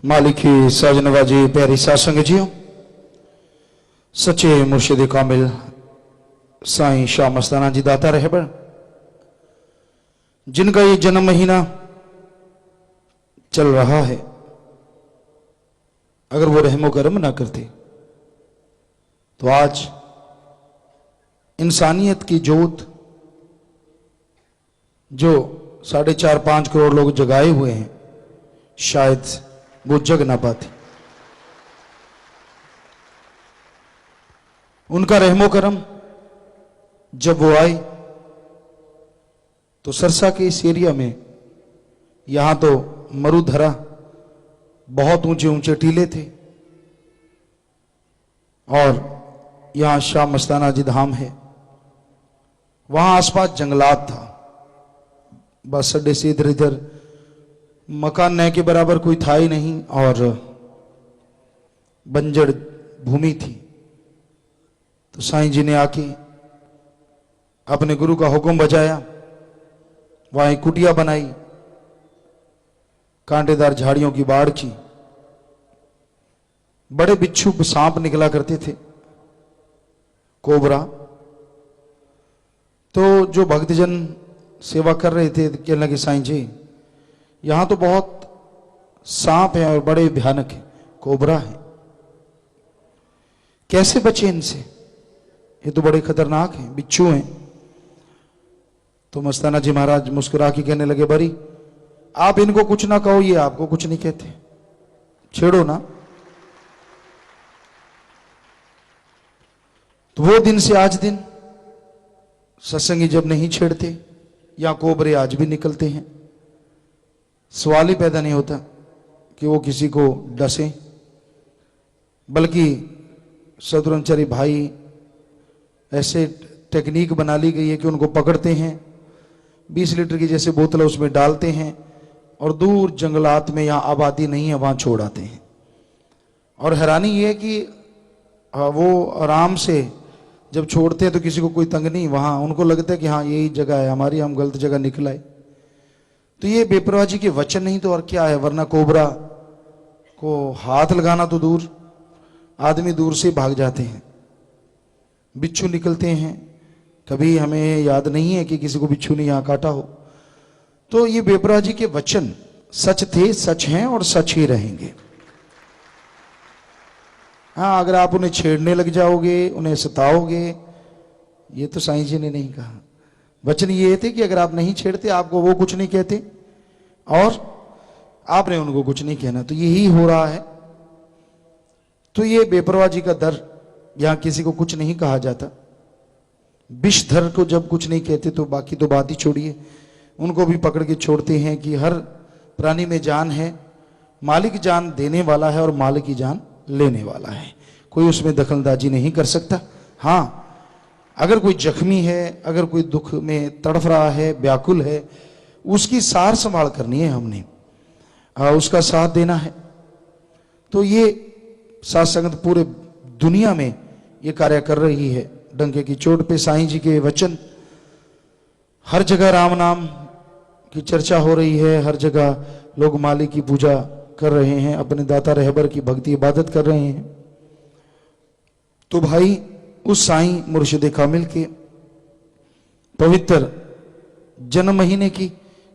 मालिकी साजनवाजी प्यारी सासंग जियो सच्चे मुर्शिद कामिल साईं शाह मस्ताना जी दाता रहबर जिनका ये जन्म महीना चल रहा है, अगर वो रहमो करम ना करते तो आज इंसानियत की जोत जो 4.5-5 करोड़ लोग जगाए हुए हैं शायद वो जग ना पाती। उनका रहमो करम जब वो आए तो सरसा के इस एरिया में, यहां तो मरुधरा बहुत ऊंचे ऊंचे टीले थे और यहां शाह मस्ताना जी धाम है, वहां आसपास जंगलात था, बस अड्डे से इधर इधर मकान नए के बराबर कोई था ही नहीं और बंजर भूमि थी। तो साईं जी ने आके अपने गुरु का हुक्म बजाया, वहां एक कुटिया बनाई, कांटेदार झाड़ियों की बाढ़ की, बड़े बिच्छू सांप निकला करते थे, कोबरा। तो जो भक्तजन सेवा कर रहे थे कहने लगे साईं जी यहां तो बहुत सांप है और बड़े भयानक है, कोबरा है, कैसे बचे इनसे, ये तो बड़े खतरनाक हैं, बिच्छू हैं। तो मस्ताना जी महाराज मुस्कुरा के कहने लगे बरी आप इनको कुछ ना कहो, ये आपको कुछ नहीं कहते, छेड़ो ना। तो वो दिन से आज दिन सत्संगी जब नहीं छेड़ते या कोबरे आज भी निकलते हैं, सवाल ही पैदा नहीं होता कि वो किसी को डसे, बल्कि सतुरंचरी भाई ऐसे टेक्निक बना ली गई है कि उनको पकड़ते हैं, 20 लीटर की जैसे बोतल उसमें डालते हैं और दूर जंगलात में, यहाँ आबादी नहीं है, वहां छोड़ आते हैं। और हैरानी ये है कि वो आराम से जब छोड़ते हैं तो किसी को कोई तंग नहीं, वहां उनको लगता है कि हाँ यही जगह है हमारी, हम गलत जगह निकल आए। तो ये बेपरवाही के वचन नहीं तो और क्या है, वरना कोबरा को हाथ लगाना तो दूर, आदमी दूर से भाग जाते हैं। बिच्छू निकलते हैं, कभी हमें याद नहीं है कि किसी को बिच्छू ने यहां काटा हो। तो ये बेपरवाही के वचन सच थे, सच हैं और सच ही रहेंगे। हाँ, अगर आप उन्हें छेड़ने लग जाओगे, उन्हें सताओगे, ये तो साईं जी ने नहीं कहा। वचन ये थे कि अगर आप नहीं छेड़ते आपको वो कुछ नहीं कहते और आपने उनको कुछ नहीं कहना। तो यही हो रहा है। तो ये बेपरवाही का दर, यहां किसी को कुछ नहीं कहा जाता। विषधर को जब कुछ नहीं कहते तो बाकी तो बात ही छोड़िए, उनको भी पकड़ के छोड़ते हैं कि हर प्राणी में जान है, मालिक जान देने वाला है और मालिक की जान लेने वाला है, कोई उसमें दखलंदाजी नहीं कर सकता। हाँ, अगर कोई जख्मी है, अगर कोई दुख में तड़फ रहा है, व्याकुल है, उसकी सार संभाल करनी है हमने, उसका साथ देना है। तो ये साथ संगत पूरे दुनिया में ये कार्य कर रही है। डंके की चोट पे साईं जी के वचन, हर जगह राम नाम की चर्चा हो रही है, हर जगह लोग मालिक की पूजा कर रहे हैं, अपने दाता रहबर की भक्ति इबादत कर रहे हैं। तो भाई उस साईं मुर्शिद कामिल के पवित्र जन्म महीने की,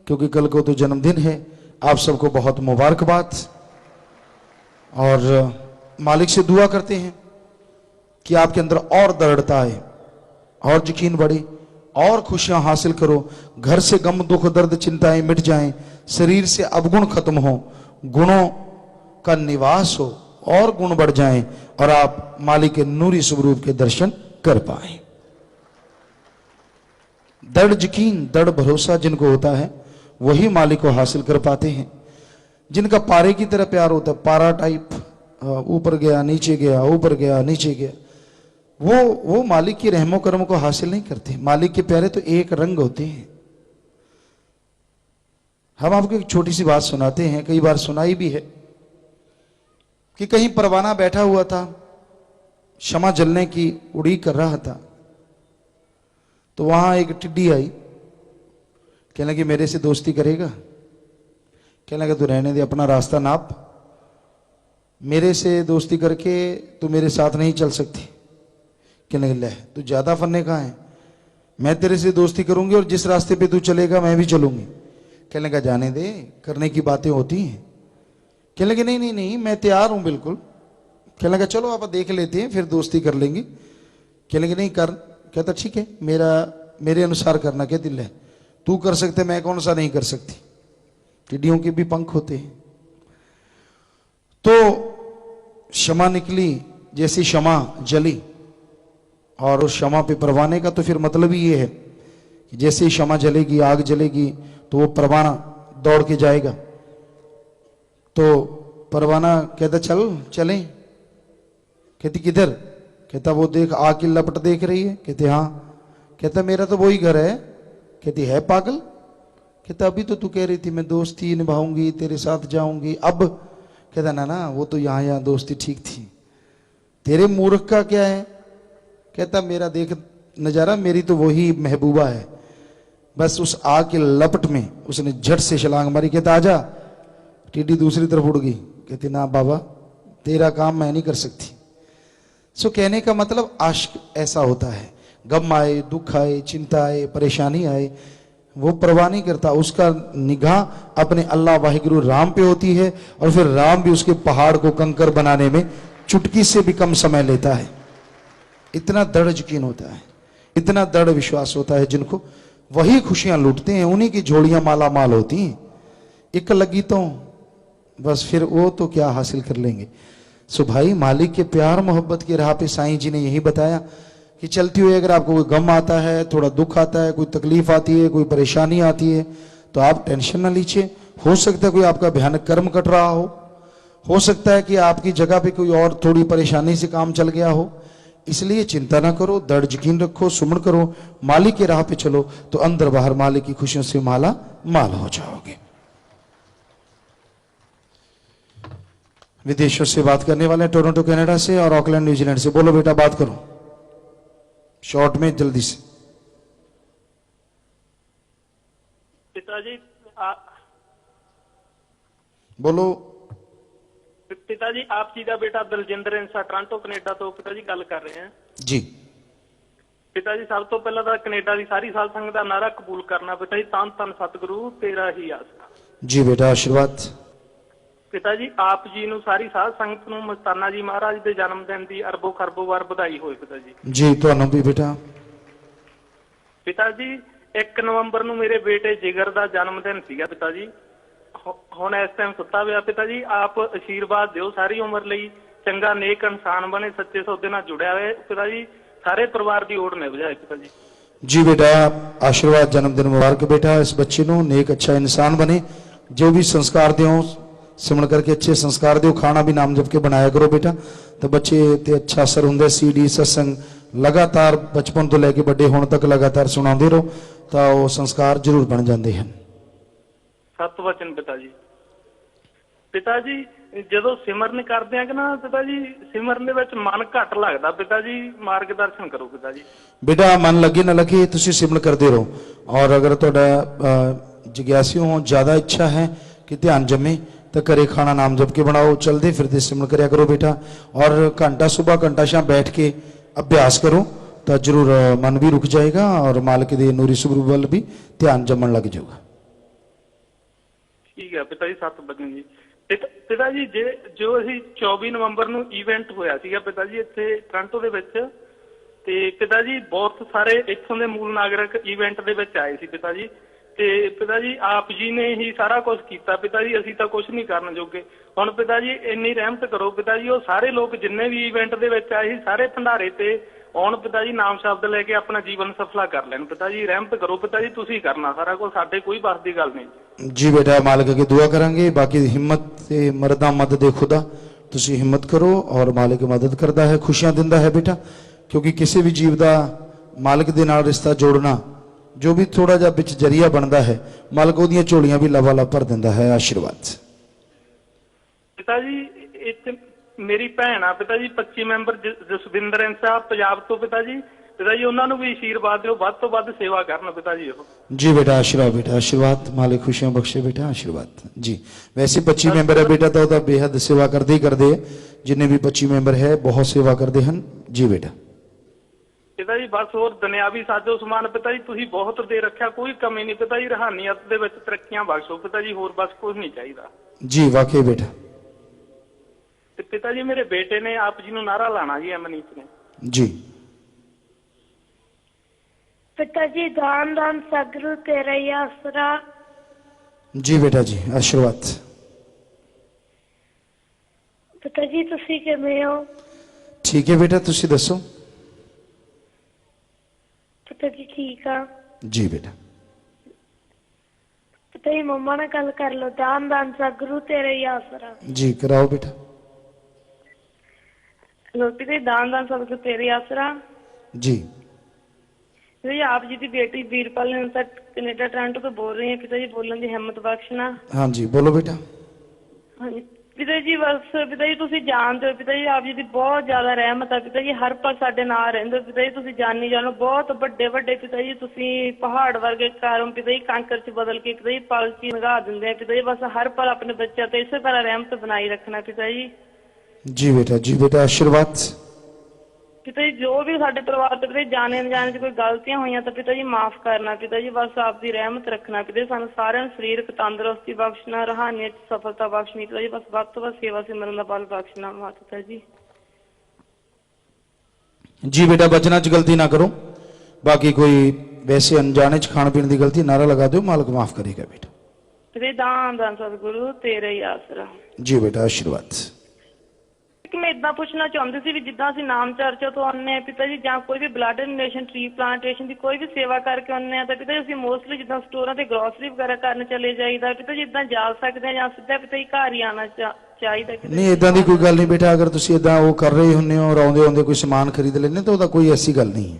क्योंकि कल को तो जन्मदिन है, आप सबको बहुत मुबारकबाद। और मालिक से दुआ करते हैं कि आपके अंदर और दृढ़ता आए, और यकीन बढ़े, और खुशियां हासिल करो, घर से गम दुख दर्द चिंताएं मिट जाएं, शरीर से अवगुण खत्म हो, गुणों का निवास हो और गुण बढ़ जाएं और आप मालिक के नूरी स्वरूप के दर्शन कर पाएं। दृढ़ यकीन, दृढ़ भरोसा जिनको होता है वही मालिक को हासिल कर पाते हैं। जिनका पारे की तरह प्यार होता है, पारा टाइप, ऊपर गया नीचे गया, ऊपर गया नीचे गया, वो मालिक की रहमो करम को हासिल नहीं करते। मालिक के प्यारे तो एक रंग होते हैं। हम आपको एक छोटी सी बात सुनाते हैं, कई बार सुनाई भी है, कि कहीं परवाना बैठा हुआ था, क्षमा जलने की उड़ीक कर रहा था, तो वहां एक टिड्डी आई, कहने लगी मेरे से दोस्ती करेगा? कहने लगा तू रहने दे, अपना रास्ता नाप, मेरे से दोस्ती करके तू मेरे साथ नहीं चल सकती। कहने लगे ले तू ज्यादा फन्ने कहाँ है, मैं तेरे से दोस्ती करूंगी और जिस रास्ते पे तू चलेगा मैं भी चलूंगी। कहने लगा जाने दे, करने की बातें होती हैं। कहने लगे नहीं नहीं नहीं मैं तैयार हूं बिल्कुल। कहने लगा चलो आप देख लेते हैं फिर दोस्ती कर लेंगे। कहने लगे नहीं कर। कहता ठीक है मेरे अनुसार करना क्या दिल है, तू कर सकते मैं कौन सा नहीं कर सकती, टिड्डियों के भी पंख होते हैं। तो क्षमा निकली, जैसी क्षमा जली और उस क्षमा पे परवाने का तो फिर मतलब ही ये है कि जैसे ही क्षमा जलेगी आग जलेगी तो वो परवाना दौड़ के जाएगा। तो परवाना कहता चल चलें। कहती किधर, कहता वो देख आग की लपट देख रही है। कहते हाँ। कहता मेरा तो वही घर है। कहती है पागल। कहता अभी तो तू कह रही थी मैं दोस्ती निभाऊंगी तेरे साथ जाऊंगी, अब। कहता ना ना वो तो यहाँ दोस्ती ठीक थी, तेरे मूर्ख का क्या है। कहता मेरा देख नजारा, मेरी तो वही महबूबा है। बस उस आग के लपट में उसने झट से छलांग मारी। कहता आजा। टिड्डी दूसरी तरफ उड़ गई। कहती ना बाबा तेरा काम मैं नहीं कर सकती। सो कहने का मतलब आशिक ऐसा होता है, गम आए दुख आए चिंता आए परेशानी आए वो परवाह नहीं करता, उसका निगाह अपने अल्लाह वाहिगुरु राम पे होती है और फिर राम भी उसके पहाड़ को कंकर बनाने में चुटकी से भी कम समय लेता है। इतना दृढ़ यकीन होता है, इतना दृढ़ विश्वास होता है जिनको, वही खुशियां लूटते हैं, उन्हीं की झोलियां माला माल होती हैं। एक लगी तो बस फिर वो तो क्या हासिल कर लेंगे। सो भाई मालिक के प्यार मोहब्बत की राह पे साईं जी ने यही बताया कि चलती हुई अगर आपको कोई गम आता है, थोड़ा दुख आता है, कोई तकलीफ आती है, कोई परेशानी आती है, तो आप टेंशन ना लीजिए। हो सकता है कोई आपका भयानक कर्म कट रहा हो सकता है कि आपकी जगह पे कोई और थोड़ी परेशानी से काम चल गया हो, इसलिए चिंता ना करो, दृढ़ यकीन रखो, सुमन करो, मालिक की राह पे चलो, तो अंदर बाहर मालिक की खुशियों से माला माल हो जाओगे। विदेशों से बात करने वाले टोरंटो कनाडा से और ऑकलैंड न्यूजीलैंड से, बोलो बेटा बात करो शॉर्ट में जल्दी से। पिताजी बोलो। पिताजी आप जी का बेटा दलजिंदर इंसा टोरंटो कनेडा तो पिताजी गल कर रहे हैं जी। पिताजी सब तो पहला तो कनेडा की सारी साल संगत का नारा कबूल करना पिताजी, तन तन सतगुरु तेरा ही आसरा। जी बेटा आशीर्वाद। पिताजी आप जी ਨੂੰ ਸਾਰੀ ਸਾਧ ਸੰਗਤ ਨੂੰ ਮਸਤਾਨਾ ਜੀ ਮਹਾਰਾਜ ਦੇ ਜਨਮ ਦਿਨ ਦੀ ਅਰਬੋ ਖਰਬੋ ਵਾਰ ਵਧਾਈ ਹੋਵੇ ਪਿਤਾਜੀ। ਜੀ ਤੁਹਾਨੂੰ ਵੀ ਬੇਟਾ। ਪਿਤਾਜੀ 1 ਨਵੰਬਰ ਨੂੰ ਮੇਰੇ ਬੇਟੇ ਜਿਗਰ ਦਾ ਜਨਮ ਦਿਨ ਸੀਗਾ ਪਿਤਾਜੀ, ਹੁਣ ਇਸ ਟਾਈਮ ਸੁੱਤਾ ਪਿਆ ਪਿਤਾਜੀ, ਆਪ ਆਸ਼ੀਰਵਾਦ ਦਿਓ ਸਾਰੀ ਉਮਰ ਲਈ, ਚੰਗਾ ਨੇਕ ਇਨਸਾਨ ਬਣੇ, ਸੱਚੇ ਸੌਦੇ ਨਾਲ ਜੁੜਿਆ ਹੋਵੇ ਪਿਤਾਜੀ, ਸਾਰੇ ਪਰਿਵਾਰ ਦੀ ਓੜ ਨਿਭ ਜਾਏ ਪਿਤਾਜੀ। जी बेटा आशीर्वाद, जन्मदिन मुबारक बेटा, इस बच्चे ਨੂੰ नेक अच्छा इंसान बने, जो भी संस्कार दो सिमरण करके अच्छे संस्कार दो, खाना भी नाम जप के बनाया करो बेटा, तो बच्चे ते अच्छा असर होंगे। सीडी सत्संग लगातार बचपन तो लैके बड़े होने तक लगातार सुनाते रहो तो वो संस्कार जरूर बन जाते हैं। सत वचन पिताजी। पिताजी ਜਦੋਂ ਸਿਮਰਨ ਕਰਦੇ ਆ ਕਿ ਨਾ ਪਿਤਾਜੀ, ਸਿਮਰਨ ਦੇ ਵਿੱਚ ਮਨ ਘੱਟ ਲੱਗਦਾ ਪਿਤਾਜੀ, ਮਾਰਗਦਰਸ਼ਨ ਕਰੋ ਪਿਤਾਜੀ। बेटा मन लगे ना लगे तुम सिमरण करते रहो, और अगर थोड़ा जिज्ञासु हो ज्यादा इच्छा है कि ध्यान जमे तो घरे खाना नाम जप के बनाओ, चलते फिरते सिमरण करया करो बेटा, और घंटा सुबह घंटा शाम बैठ के अभ्यास करो तो जरूर मन भी रुक जाएगा और मालिक दे नूरी स्वरूप वाल भी ध्यान जमन लग जाएगा। ठीक है पिता जी, 7 बजे जी। पिता जी जो ਅਸੀਂ 24 ਨਵੰਬਰ ਨੂੰ ਇਵੈਂਟ ਹੋਇਆ ਸੀਗਾ ਪਿਤਾ ਜੀ ਇੱਥੇ ਟੋਰਾਂਟੋ ਦੇ ਵਿੱਚ, ਤੇ ਪਿਤਾ ਜੀ ਬਹੁਤ ਸਾਰੇ ਇੱਥੋਂ ਦੇ ਮੂਲ ਨਾਗਰਿਕ ਇਵੈਂਟ ਦੇ ਵਿੱਚ ਆਏ ਸੀ ਪਿਤਾ ਜੀ, ਤੇ ਪਿਤਾ ਜੀ ਆਪ ਜੀ ਨੇ ਹੀ ਸਾਰਾ ਕੁਝ ਕੀਤਾ ਪਿਤਾ ਜੀ, ਅਸੀਂ ਤਾਂ ਕੁਝ ਨਹੀਂ ਕਰਨ ਜੋਗੇ। ਹੁਣ ਪਿਤਾ ਜੀ ਇੰਨੀ ਰਹਿਮਤ ਕਰੋ ਪਿਤਾ ਜੀ, ਉਹ ਸਾਰੇ ਲੋਕ ਜਿੰਨੇ ਵੀ ਇਵੈਂਟ ਦੇ ਵਿੱਚ ਆਏ ਸੀ ਸਾਰੇ ਭੰਡਾਰੇ ਤੇ ਆਉਣ ਪਿਤਾ ਜੀ, ਨਾਮ ਸ਼ਬਦ ਲੈ ਕੇ ਆਪਣਾ ਜੀਵਨ ਸਫਲਾ ਕਰ ਲੈਣ ਪਿਤਾ ਜੀ, ਰਹਿਮਤ ਕਰੋ ਪਿਤਾ ਜੀ, ਤੁਸੀਂ ਕਰਨਾ ਸਾਰਾ ਕੁਝ, ਸਾਡੇ ਕੋਈ ਬਸ ਦੀ ਗੱਲ ਨਹੀਂ जी। बेटा मालिक की दुआ करेंगे, बाकी हिम्मत से मरदा मदद खुदा, तुसी हिम्मत करो और मालिक मदद करता है, खुशियां दिंदा है बेटा, क्योंकि किसी भी जीव का मालिक दे नाल रिश्ता जोड़ना जो भी थोड़ा जा बिच जरिया बनता है, मालिक ओदियां झोलियां भी लवाला भर दिंदा है। आशीर्वाद पिता जी। इत्थे मेरी भैन आ पिता जी, 25 मैंबर जसविंदर इंसा पंजाब तो पिता जी, ਪਿਤਾ ਜੀ ਉਹਨਾਂ ਨੂੰ ਵੀ ਆਸ਼ੀਰਵਾਦ ਦਿਓ, ਵੱਧ ਤੋਂ ਵੱਧ ਸੇਵਾ ਕਰਨ ਪਿਤਾ ਜੀ ਉਹ। जी बेटा आशीर्वाद, बेटा आशीर्वाद, मालिक खुशियां बख्शे बेटा आशीर्वाद जी। वैसे 25 मैंबर है बेटा, तो बेहद सेवा करते ही करते हैं, जिन्हें भी 25 मैंबर है बहुत सेवा करते हैं जी बेटा। ਪਿਤਾ ਜੀ ਬਸ ਹੋਰ ਦੁਨਿਆਵੀ ਸਾਜੋ ਸਮਾਨ ਪਿਤਾ ਜੀ ਤੁਸੀਂ ਬਹੁਤ ਦੇ ਰੱਖਿਆ, ਕੋਈ ਕਮੀ ਨਹੀਂ ਪਿਤਾ ਜੀ, ਰੂਹਾਨੀਅਤ ਦੇ ਵਿੱਚ ਤਰੱਕੀਆਂ ਬਖਸ਼ੋ ਪਿਤਾ ਜੀ, ਹੋਰ ਬਸ ਕੁਝ ਨਹੀਂ ਚਾਹੀਦਾ जी वाकई बेटा। ਤੇ ਪਿਤਾ ਜੀ ਮੇਰੇ ਬੇਟੇ ਨੇ ਆਪ ਜੀ ਨੂੰ ਨਾਰਾ ਲਾਣਾ ਜੀ, ਅਮਨੀਤ ਨੇ जी पिताजी दान दान सगरु तेरा ही आसरा। जी बेटा जी आशीर्वाद। पिताजी तुसी किवें हो? ठीक है बेटा, तुसी दसो। पिताजी ठीक आ जी बेटा। पिताजी मम्मा नाल गल कर लो, दान दान सगरु तेरा ही आसरा। जी कराओ बेटा। लो पिताजी दान दान सगरु तेरा ही आसरा। जी पिताजी आप जी की बेटी वीरपाल ने तक कनेडा टोरंटो तो बोल रही है, पिताजी बोलने की हिम्मत बख्शना। हाँ जी बोलो बेटा। हाँ जी पिताजी बस पिताजी तुसी जानते हो पिताजी आप जी की बहुत ज्यादा रहमत है पिताजी, हर पल साडे नाल रहिंदे हो पिताजी, तुसी जानी जानो बहुत बड़े बड़े पिताजी, तुसी पहाड़ वर्गे कारों पिताजी कांकर च बदल के पिताजी पल च लगा दिंदे हैं पिताजी, बस हर पल अपने बच्चे ते इसे तरह रहमत बनाई रखना पिताजी। जी बेटा आशीर्वाद। पिताजी जो भी साडे परिवार ते पिताजी जाने अनजाने च कोई गलतियां हुई तो पिताजी माफ करना पिताजी, बस आपकी रहमत रखना पिताजी, सानू सारिਆਂ ਨੂੰ ਸਰੀਰਕ तंदुरुस्ती बख्शना, रूहानियत सफलता बख्शनी पिताजी, बस ਵੱਧ ਤੋਂ ਵੱਧ सेवा सिमरन ਦਾ बल बख्शना माता जी। जी बेटा बचना च गलती ना करो, बाकी कोई वैसे अनजाने च खान पीने की गलती नारा लगा दो, मालिक माफ करेगा बेटा। पिताजी दान दान सतगुरु तेरा ही आसरा। जी बेटा आशीर्वाद। मैं इदा पूछना चाहती सी भी जिदा असीं नाम चर्चा तो आने पिता जी, ਜਾਂ कोई भी ब्लड डोनेशन ट्री प्लांटेशन की कोई भी सेवा करके आने तो पिता जी असीं मोस्टली जिदा स्टोरां ते ग्रोसरी वगैरह करन चले जाईदा पिता जी, इदा जा सकते हैं ਜਾਂ ਸਿੱਧਾ पिता जी घर ही आना चाहिए? नहीं इदा की कोई गल नहीं बेटा, अगर तुसीं इदा वो कर रहे हुंदे हो और आउंदे आउंदे कोई समान खरीद लेने तो कोई ऐसी गल नहीं है।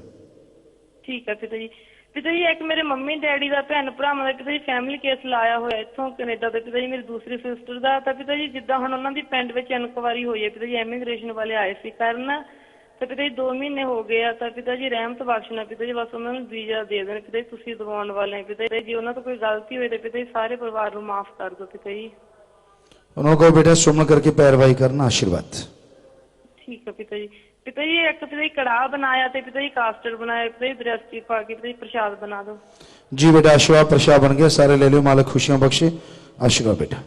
ठीक है पिता जी। पिता जी एक मेरे मम्मी डैडी का भैन भरावां दा पिता जी फैमिली केस लाया होया इत्थों कनेडा ते पिता जी मेरी दूसरी सिस्टर दा, तो पिता जी जिद्दां हुण उन्हां दी पिंड विच इनक्वायरी होई है पिता जी, इमीग्रेशन वाले आए सी करन, तो पिता जी 2 महीने हो गए आ, तो पिता जी रहमत बख्शना पिता जी, बस उन्हां नूं वीजा दे देण पिता जी, तुसीं दवाउण वाले हैं पिता जी, उन्हां तो कोई गलती होई ते पिता जी सारे परिवार नूं माफ कर दो पिता जी। उन्होंने को बेटा सुमन करके पैरवाई करना आशीर्वाद। ठीक है पिता जी। पिता जी एक पिता जी कड़ाह बनाया ते पिता जी कास्टर्ड बनाया पिता जी, दरस्ती पा के पिता जी प्रसाद बना दो। जी बेटा आशीर्वाद, प्रसाद बन गया, सारे ले लो, मालिक खुशियां बख्शे आशीर्वाद बेटा।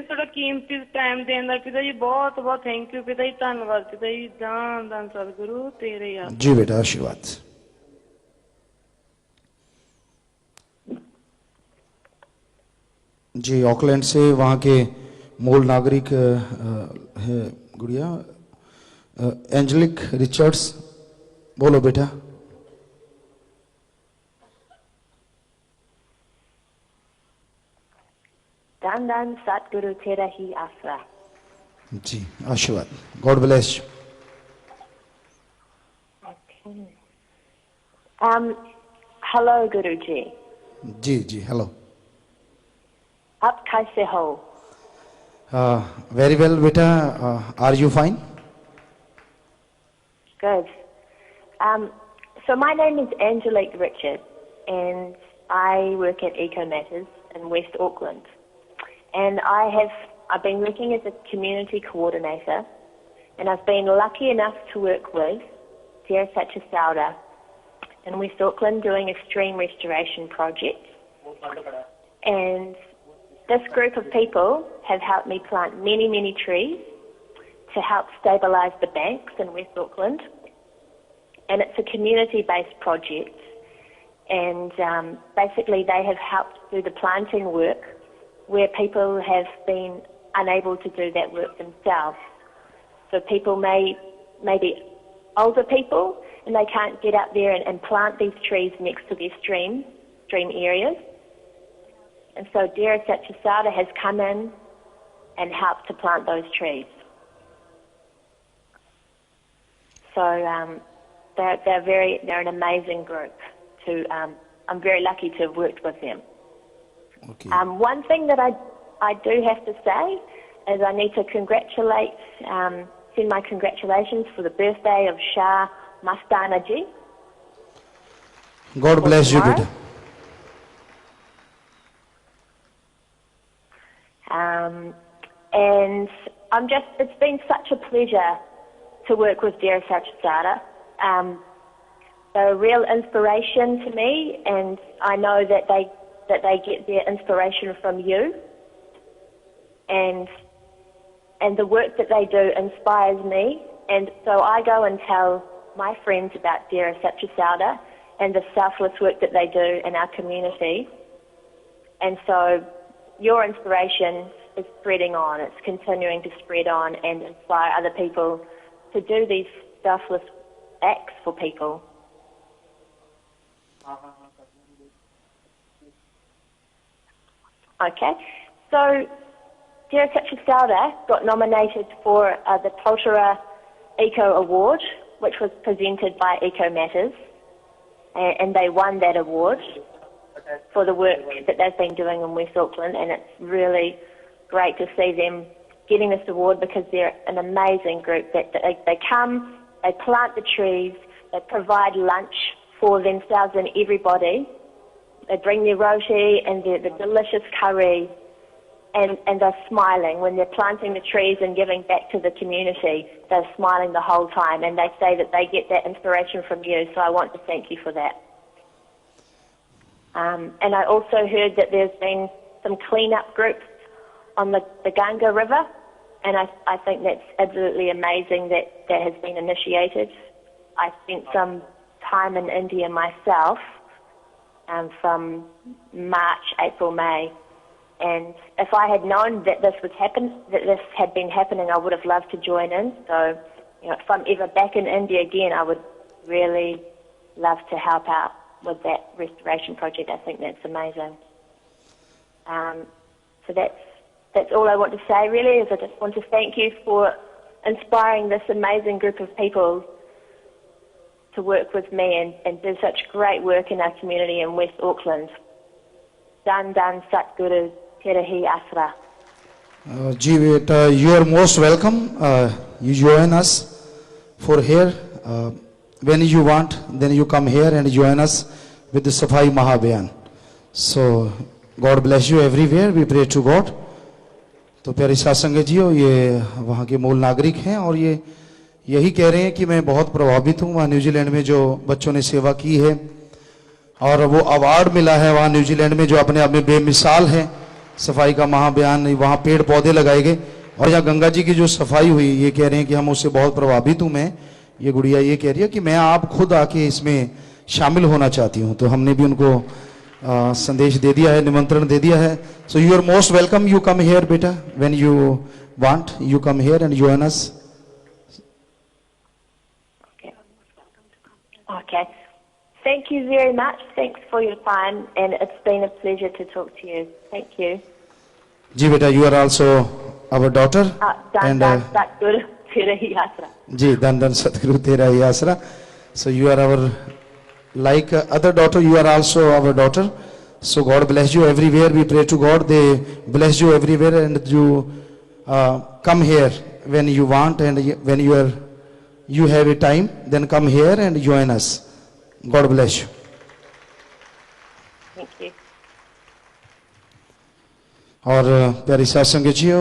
थोड़ा कीमती टाइम देने पिता जी बहुत बहुत थैंक यू पिता जी, धन्यवाद पिता जी, दान दान सतगुरु तेरे यार। जी बेटा आशीर्वाद। जी ऑकलैंड से वहाँ के मूल नागरिक है गुड़िया एंजेलिक रिचर्ड्स, बोलो बेटा। दान दान सतगुरु तेरा ही आसरा। जी आशीर्वाद, गॉड ब्लेस। हेलो गुरुजी। जी जी हेलो। आप कैसे हो? वेरी वेल बेटा, are you fine? Good. So my name is Angelique Richard and I work at Eco Matters in West Auckland. And I've been working as a community coordinator, and I've been lucky enough to work with Te Sacha Sauda in West Auckland doing a stream restoration project. And this group of people have helped me plant many, many trees to help stabilise the banks in West Auckland. And it's a community-based project. And basically they have helped do the planting work where people have been unable to do that work themselves. So people may be older people and they can't get up there and plant these trees next to their stream areas. And so Te Sacha Sauda has come in and helped to plant those trees. So they're an amazing group. I'm very lucky to have worked with them. Okay. One thing that I do have to say is I need to send my congratulations for the birthday of Shah Mastanaji God for bless you tomorrow. बेटा। And it's been such a pleasure to work with Dera Sachasada. They're a real inspiration to me, and I know that they get their inspiration from you. And the work that they do inspires me, and so I go and tell my friends about Dera Sachasada and the selfless work that they do in our community. And so your inspiration is spreading on. It's continuing to spread on and inspire other people to do these selfless acts for people. Okay, so Dera Sachasada got nominated for the Totara Eco Award, which was presented by Eco Matters, and they won that award for the work that they've been doing in West Auckland, and it's really great to see them getting this award because they're an amazing group. They come, they plant the trees, they provide lunch for themselves and everybody. They bring their roti and the delicious curry, and they're smiling when they're planting the trees and giving back to the community. They're smiling the whole time, and they say that they get that inspiration from you, so I want to thank you for that. And I also heard that there's been some clean-up groups on the Ganga River, and I think that's absolutely amazing that that has been initiated. I spent some time in India myself from March, April, May, and if I had known that this had been happening, I would have loved to join in. So, if I'm ever back in India again, I would really love to help out with that restoration project. I think that's amazing. So that's all I want to say, really, is I just want to thank you for inspiring this amazing group of people to work with me and do such great work in our community in West Auckland. Dan Dan Satguru Terahi Asra. जी बेटा, you are most welcome. You join us for here. When you want, then you come here and join us with the Safai Mahabhayan. So God bless you everywhere. We pray to God. तो प्यारे साथ संगत जी, ये वहाँ के मूल नागरिक हैं और ये यही कह रहे हैं कि मैं बहुत प्रभावित हूँ वहाँ न्यूजीलैंड में जो बच्चों ने सेवा की है और वो अवार्ड मिला है वहाँ न्यूजीलैंड में जो अपने आप में बेमिसाल है। सफाई का महाअभियान, वहाँ पेड़ पौधे लगाए गए और यहाँ गंगा जी की जो सफाई हुई, ये कह रहे हैं कि हम उससे बहुत प्रभावित हूँ। मैं, ये गुड़िया ये कह रही है कि मैं आप खुद आके इसमें शामिल होना चाहती हूँ। तो हमने भी उनको संदेश दे दिया है, निमंत्रण दे दिया है। So you are most welcome, you come here बेटा, when you want you come here and join us. Okay. Thank you very much. Thanks for your time, and it's been a pleasure to talk to you. Thank you. जी बेटा, you are also our daughter. Dan Dan Satguru Terahi Asra. जी, धन धन सतगुरु तेरा ही आसरा. So you are our, like other daughter, you are also our daughter. So God bless you everywhere. We pray to God, they bless you everywhere, and you come here when you want, and when you have a time, then come here and join us. God bless you. Thank you. और प्यारी साथ संगतियों,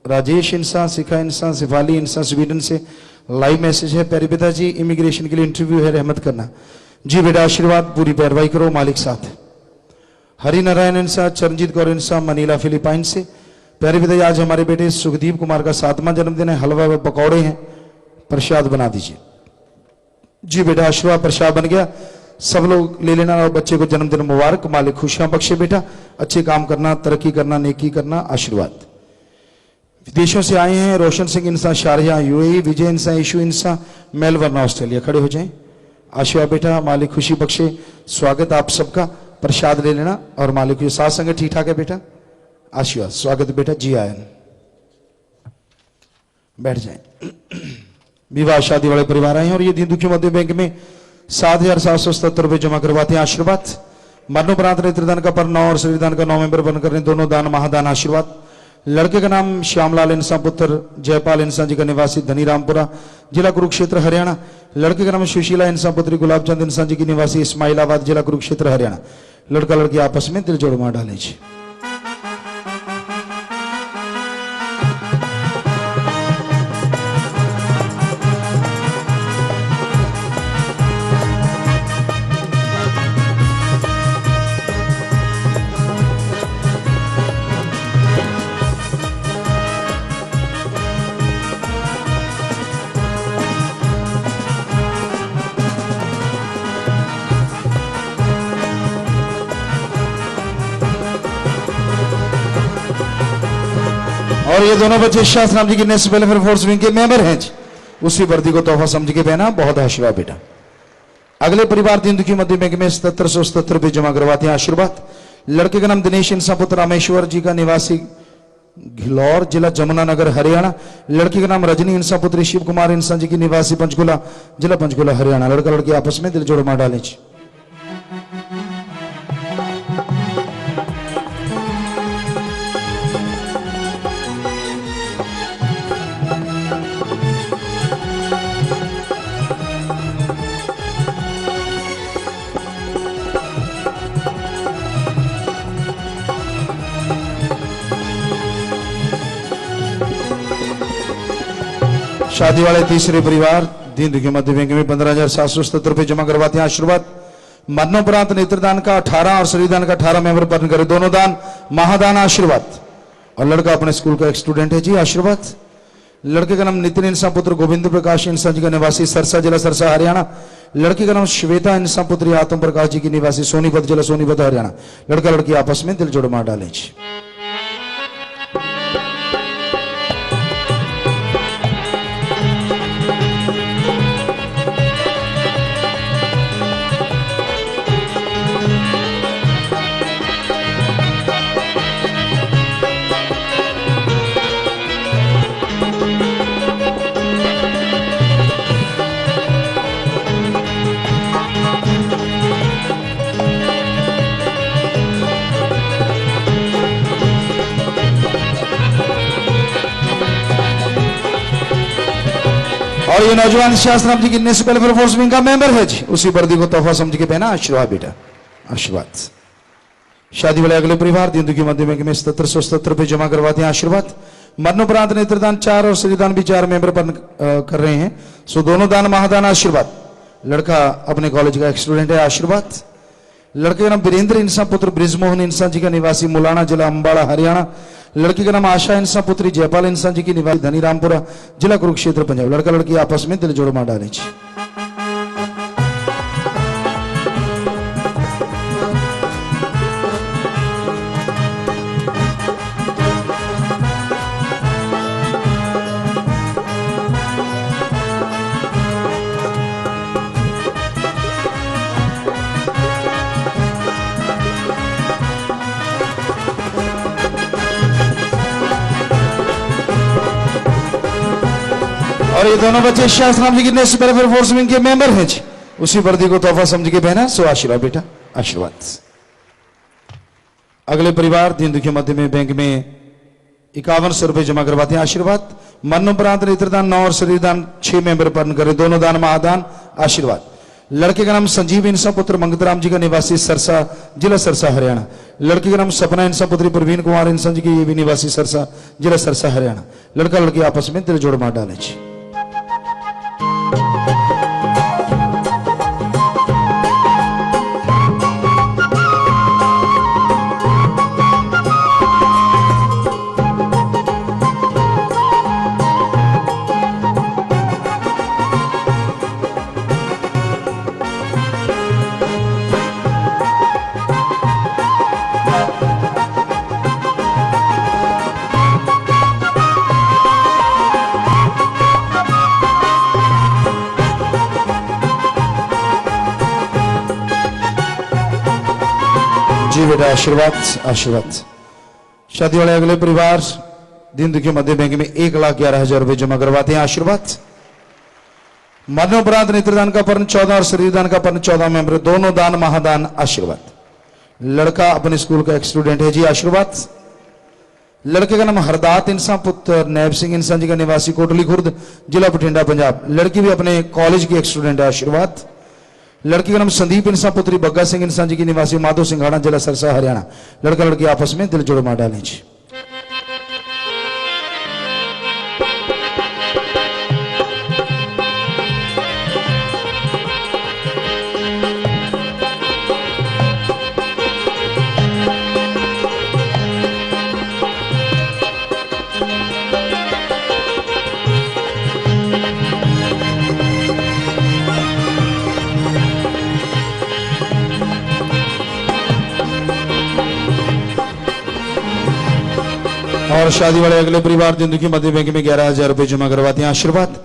राजेश इंसान, शिखा इंसान, शिफाली इंसान Sweden से live message है। प्यारे पिताजी, इमिग्रेशन के लिए इंटरव्यू है, रहमत करना। जी बेटा, आशीर्वाद, पूरी पैरवाई करो, मालिक साथ। हरि नारायण इंसान, चरणजीत कौर इंसान, मनीला फिलीपाइन से। प्यारे पिताजी, आज हमारे बेटे सुखदीप कुमार का 7वां जन्मदिन है। हलवा व पकौड़े हैं, प्रसाद बना दीजिए। जी बेटा, आशीर्वाद प्रसाद बन गया, सब लोग ले लेना और बच्चे को जन्मदिन मुबारक, मालिक खुशियां बख्शे। बेटा, अच्छे काम करना, तरक्की करना, नेकी करना, आशीर्वाद। विदेशों से आए हैं रोशन सिंह इंसान, शारजा यूएई, विजय इंसान, यशु इंसान, मेलबर्न ऑस्ट्रेलिया। खड़े हो जाएं। आशीर्वाद बेटा, मालिक खुशी बख्शे। स्वागत आप सबका, प्रसाद ले लेना और मालिक की साथ संग ठीक ठाक है बेटा। आशीर्वाद, स्वागत बेटा, जी आयन। बैठ जाएं। विवाह शादी वाले परिवार आए हैं और ये दीन दुखी मध्य बैंक में 7,777 रुपए जमा करवाते हैं। आशीर्वाद। मरणोपरांत नेत्रदान का पर 9 और शरीरदान का 9 मेंबर बनकर दोनों दान महादान आशीर्वाद। लड़के का नाम श्यामलाल इंसान पुत्र जयपाल इंसान जी का निवासी धनीरामपुरा जिला कुरुक्षेत्र हरियाणा। लड़के का नाम सुशीला इंसान पुत्री गुलाबचंद इंसान जी की निवासी इस्माइलाबाद जिला कुरुक्षेत्र हरियाणा। लड़का लड़की आपस में दिल जोड़ मार डाले जी। और ये दोनों बच्चे शास्त्राम जी की नेशनल वेलफेयर फोर्स विंग के मेंबर हैं जी। उसी वर्दी को तोहफा समझ के पहना, बहुत आशीर्वाद बेटा। अगले परिवार दीन दुखी मध्य बैंक में 7777 रुपये जमा करवाते हैं आशीर्वाद। लड़के का नाम दिनेश इंसान पुत्र रामेश्वर जी का निवासी घिलौर जिला जमुनानगर हरियाणा। लड़की का नाम रजनी इंसान पुत्री शिव कुमार इंसान जी की निवासी पंचकुला जिला पंचकुला हरियाणा। लड़का लड़की आपस में दिल जोड़ मार डाले जी। शादी वाले तीसरे परिवार दीन दुखी मध्य बैंक में 15,777 रुपये जमा करवाते हैं आशीर्वाद। मरणोपरांत नेत्रदान का 18 और शरीरदान का 18 मेंबर पर्ण करे, दोनों दान महादान आशीर्वाद। और लड़का अपने स्कूल का एक स्टूडेंट है जी, आशीर्वाद। लड़के का नाम नितिन इंसान पुत्र गोविंद प्रकाश इंसान जी का निवासी सरसा जिला सरसा हरियाणा। लड़की का नाम श्वेता इंसान पुत्री आत्म प्रकाश जी की निवासी सोनीपत जिला सोनीपत हरियाणा। लड़का लड़की आपस में दिल जोड़ मार डाले जी। और ये नौजवान शास्त्राम जी की नेशनल वेलफेयर फोर्स विंग का मेंबर है जी। उसी वर्दी को तोहफा समझ के पहना, आशीर्वाद बेटा, आशीर्वाद। शादी वाले अगले परिवार दीन दुखी मध्य बैंक में 7777 रुपये जमा करवाते हैं आशीर्वाद। मरणोपरांत नेत्रदान 4 और शरीरदान भी 4 मेंबर पर कर रहे हैं, सो दोनों दान महादान आशीर्वाद। लड़का अपने कॉलेज का एक स्टूडेंट है, आशीर्वाद। लड़के का नाम वीरेंद्र इंसान पुत्र ब्रिजमोहन इंसान जी का निवासी मुलाना जिला अंबाला हरियाणा। लड़की का नाम आशा इंसान पुत्री जयपाल इंसान जी की निवासी धनीरामपुरा जिला कुरुक्षेत्र पंजाब। लड़का लड़की आपस में दिल जोड़ मार डाले जी। और ये दोनों बच्चे शास्त्राम जी की नेशनल वेलफेयर फोर्स विंग के मेंबर हैं जी। उसी वर्दी को तोहफा समझ के पहना, सो आशीर्वाद बेटा, आशीर्वाद। अगले परिवार दीन दुखी मध्य में बैंक में 5100 रुपये जमा करवाते हैं आशीर्वाद। मरणोपरांत नेत्रदान 9 और शरीरदान 6 मेंबर पर्ण करे, दोनों दान महादान आशीर्वाद। लड़के का नाम संजीव इंसान पुत्र मंगतराम जी का निवासी सरसा जिला सरसा हरियाणा। लड़की का नाम सपना इंसान पुत्री प्रवीण कुमार इंसान जी की, ये भी निवासी सरसा जिला सरसा हरियाणा। लड़का लड़की आपस में दिल जोड़ मार डाले जी। जी बेटा, आशीर्वाद, आशीर्वाद। शादी वाले अगले परिवार दीन दुखी मध्य बैंक में 1,11,000 रुपये जमा करवाते हैं आशीर्वाद। मरणोपरांत नेत्रदान का पर्ण 14 और शरीरदान का पर्ण 14 मेंबर, दोनों दान महादान आशीर्वाद। लड़का अपने स्कूल का एक स्टूडेंट है जी, आशीर्वाद। लड़के का नाम हरदात इंसान पुत्र नैब सिंह इंसान जी का निवासी कोटली खुर्द जिला बठिंडा पंजाब। लड़की भी अपने कॉलेज की एक स्टूडेंट है, आशीर्वाद। लड़की का नाम संदीप इंसान पुत्री बग्गा सिंह इंसान जी की निवासी माधो सिंघाड़ा जिला सरसा हरियाणा। लड़का लड़की आपस में दिल जोड़ मार डालें जी। और शादी वाले अगले परिवार दिन दुखी मध्य बैंक में 11,000 रुपए जमा करवाते हैं, आशीर्वाद।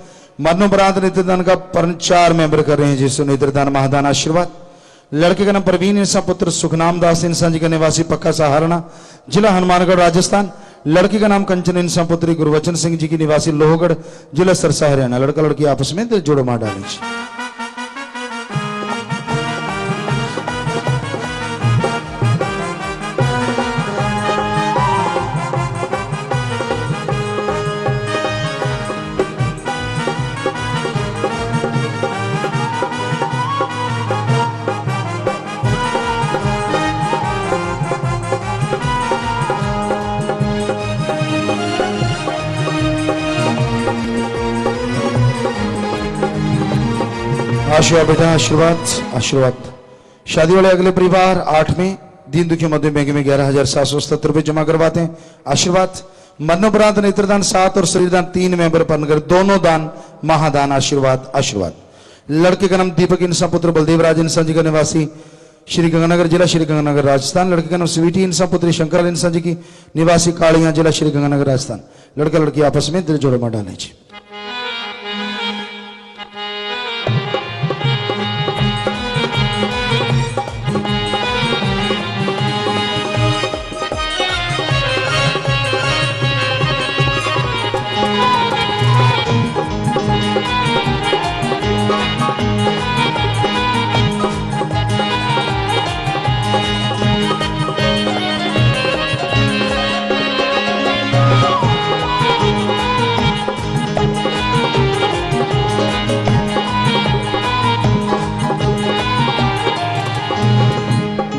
मरणोपरांत नेत्रदान का 4 मेंबर कर रहे हैं जिससे नेत्रदान महादान, आशीर्वाद। लड़के का नाम प्रवीण इंसान पुत्र सुखनाम दास इंसान जी का निवासी पक्का सहारणा जिला हनुमानगढ़ राजस्थान। लड़की का नाम कंचन इंसान पुत्री गुरबचन सिंह जी की निवासी लोहगढ़ जिला सरसा हरियाणा। लड़का लड़की आपस में दिल जोड़ो मार डालें। आशीर्वाद बेटा, आशीर्वाद, आशीर्वाद। शादी वाले अगले परिवार 8 में दीन दुखी मध्य बैंक में 11,777 रुपए जमा करवाते हैं, आशीर्वाद। मरणोपरांत नेत्रदान 7 और शरीरदान 3 मेंबर पर दोनों दान महादान, आशीर्वाद, आशीर्वाद। लड़के का नाम दीपक इंसान पुत्र बलदेव राज इंसान जी का निवासी श्री गंगानगर जिला श्री गंगानगर राजस्थान। लड़के का नाम स्वीटी इंसान पुत्री शंकर इंसान जी की निवासी कालिया जिला श्री गंगानगर राजस्थान। लड़का लड़की आपस में दिल जोड़े मार डालें जी।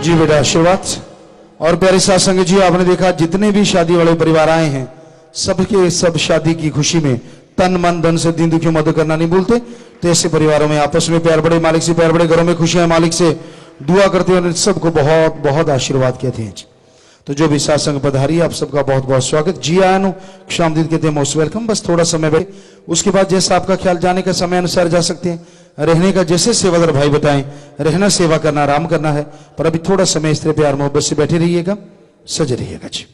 जी बेटा, आशीर्वाद। और प्यारे साथ संगत जी, आपने देखा जितने भी शादी वाले परिवार आए हैं सबके सब शादी की खुशी में तन मन धन से दीन दुखियों मदद करना नहीं भूलते। तो ऐसे परिवारों में आपस में प्यार बढ़े, मालिक से प्यार बढ़े, घरों में खुशियां मालिक से दुआ करते हैं और सबको बहुत बहुत आशीर्वाद कहते हैं। तो जो भी सत्संग पधारी आप सबका बहुत बहुत स्वागत। जी आयानु क्षामदीद कहते हैं मोस्ट वेलकम। बस थोड़ा समय बैठे, उसके बाद जैसा आपका ख्याल जाने का समय अनुसार जा सकते हैं। रहने का जैसे सेवादार भाई बताएं, रहना सेवा करना आराम करना है, पर अभी थोड़ा समय इस तरह प्यार मोहब्बत से बैठे रहिएगा, सजे रहिएगा जी।